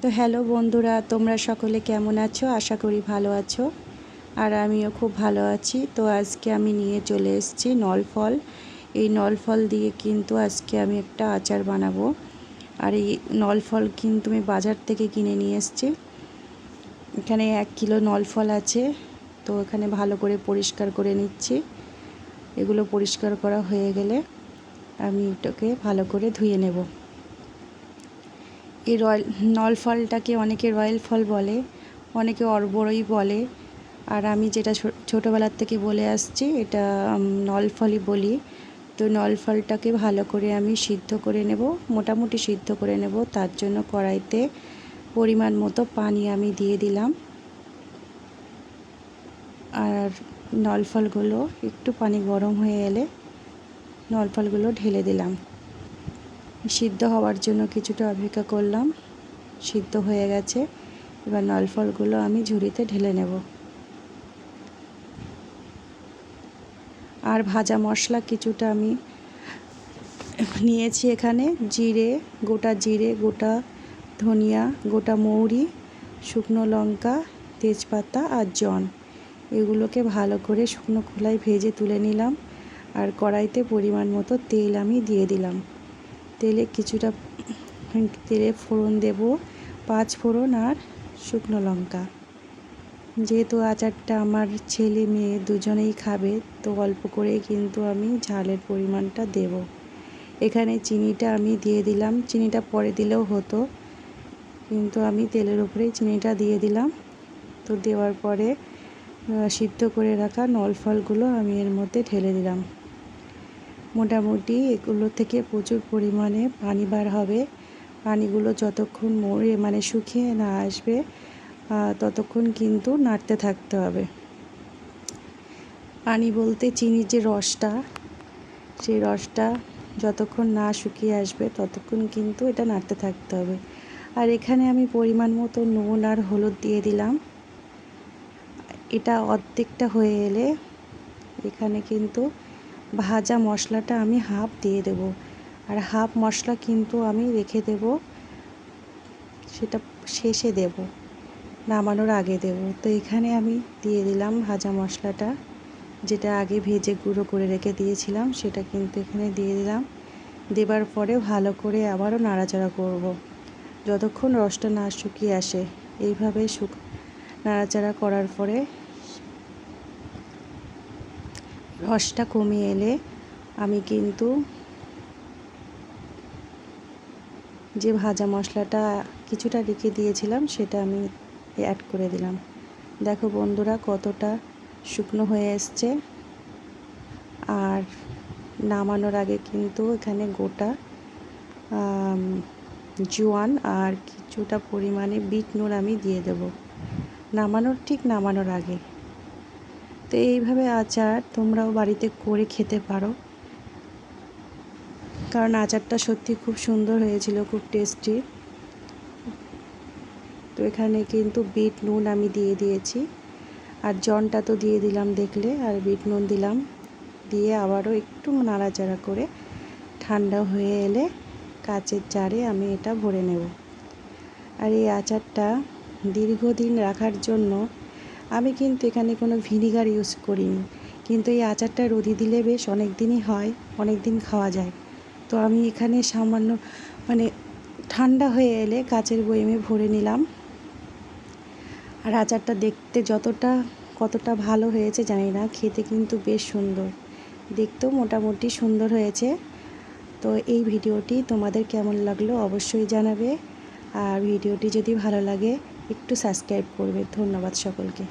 তো হ্যালো বন্ধুরা, তোমরা সকলে কেমন আছো? আশা করি ভালো আছো। আর আমিও খুব ভালো আছি। তো আজকে আমি নিয়ে চলে এসেছি নলফল। এই নলফল দিয়ে কিন্তু আজকে আমি একটা আচার বানাবো। আর এই নলফল কিন্তু আমি বাজার থেকে কিনে নিয়ে এসেছি। এখানে 1 কিলো নলফল আছে। তো এখানে ভালো করে পরিষ্কার করে নিচ্ছি। এগুলো পরিষ্কার করা হয়ে গেলে আমি এটাকে ভালো করে ধুয়ে নেব। এই নল ফলটাকে অনেকে রয়্যাল ফল বলে, অনেকে অরবড়ই বলে। আর আমি যেটা ছোটোবেলার থেকে বলে আসছি, এটা নল ফলই বলি। তো নল ফলটাকে ভালো করে আমি সিদ্ধ করে নেব, মোটামুটি সিদ্ধ করে নেব। তার জন্য কড়াইতে পরিমাণ মতো পানি আমি দিয়ে দিলাম। আর নল ফলগুলো একটু পানি গরম হয়ে এলে নল ফলগুলো ঢেলে দিলাম। সিদ্ধ হওয়ার জন্য কিছুটা অপেক্ষা করলাম। সিদ্ধ হয়ে গেছে। এবার নলফলগুলো আমি ঝুড়িতে ঢেলে নেব। আর ভাজা মশলা কিছুটা আমি নিয়েছি এখানে। গোটা জিরে, গোটা ধনিয়া, গোটা মৌরি, শুকনো লঙ্কা, তেজপাতা আর জন, এগুলোকে ভালো করে শুকনো খোলায় ভেজে তুলে নিলাম। আর কড়াইতে পরিমাণ মতো তেল আমি দিয়ে দিলাম। তেলে ফোড়ন দেব 5 ফোড়ন আর শুকনো লঙ্কা। যেহেতু আচারটা আমার ছেলে মেয়ে দুজনেই খাবে, তো অল্প করেই কিন্তু আমি ঝালের পরিমাণটা দেব। এখানে চিনিটা আমি দিয়ে দিলাম। চিনিটা পরে দিলেও হতো, কিন্তু আমি তেলের উপরেই চিনিটা দিয়ে দিলাম। তো দেওয়ার পরে সিদ্ধ করে রাখা নলফলগুলো আমি এর মধ্যে ঢেলে দিলাম। মোটামুটি এগুলো থেকে প্রচুর পরিমাণে পানি বার হবে। পানিগুলো যতক্ষণ শুকিয়ে না আসবে ততক্ষণ কিন্তু নাড়তে থাকতে হবে। পানি বলতে চিনির যে রসটা, সেই রসটা যতক্ষণ না শুকিয়ে আসবে ততক্ষণ কিন্তু এটা নাড়তে থাকতে হবে। আর এখানে আমি পরিমাণ মতো নুন আর হলুদ দিয়ে দিলাম। এটা অর্ধেকটা হয়ে এলে এখানে কিন্তু ভাজা মশলাটা আমি হাফ দিয়ে দেব। আর হাফ মশলা কিন্তু আমি রেখে দেব, সেটা শেষে দেব, নামানোর আগে দেব। তো এখানে আমি দিয়ে দিলাম ভাজা মশলাটা, যেটা আগে ভেজে গুঁড়ো করে রেখে দিয়েছিলাম, সেটা কিন্তু এখানে দিয়ে দিলাম। দেবার পরে ভালো করে আবারও নাড়াচাড়া করব যতক্ষণ রসটা না শুকিয়ে আসে। এইভাবে নাড়াচাড়া করার পরে রসটা কমে এলে আমি কিন্তু যে ভাজা মশলাটা কিছুটা রেখে দিয়েছিলাম সেটা আমি অ্যাড করে দিলাম। দেখো বন্ধুরা, কতটা শুকনো হয়ে এসছে। আর নামানোর আগে কিন্তু এখানে গোটা জোয়ান আর কিছুটা পরিমাণে বিট নুন আমি দিয়ে দেব নামানোর আগে। তো এইভাবে আচার তোমরাও বাড়িতে করে খেতে পারো, কারণ আচারটা সত্যি খুব সুন্দর হয়েছিল, খুব টেস্টি। তো এখানে কিন্তু বিট নুন আমি দিয়ে দিয়েছি, আর জনটা তো দিয়ে দিলাম দেখলে, আর বিট নুন দিলাম। দিয়ে আবারও একটু নাড়াচাড়া করে ঠান্ডা হয়ে এলে কাচের জারে আমি এটা ভরে নেব। আর এই আচারটা দীর্ঘদিন রাখার জন্য আমি কিন্তু এখানে কোনো ভিনিগার ইউজ করিনি, কিন্তু এই আচারটা রোদে দিলে বেশ অনেক দিনই হয়, অনেক দিন খাওয়া যায়। তো আমি এখানে সামান্য ঠান্ডা হয়ে এলে কাচের বয়মে ভরে নিলাম। আর আচারটা দেখতে কতটা ভালো হয়েছে জানি না, খেতে কিন্তু বেশ সুন্দর, দেখতেও মোটামুটি সুন্দর হয়েছে। তো এই ভিডিওটি তোমাদের কেমন লাগলো অবশ্যই জানাবে। আর ভিডিওটি যদি ভালো লাগে একটু সাবস্ক্রাইব করবে। ধন্যবাদ সকলকে।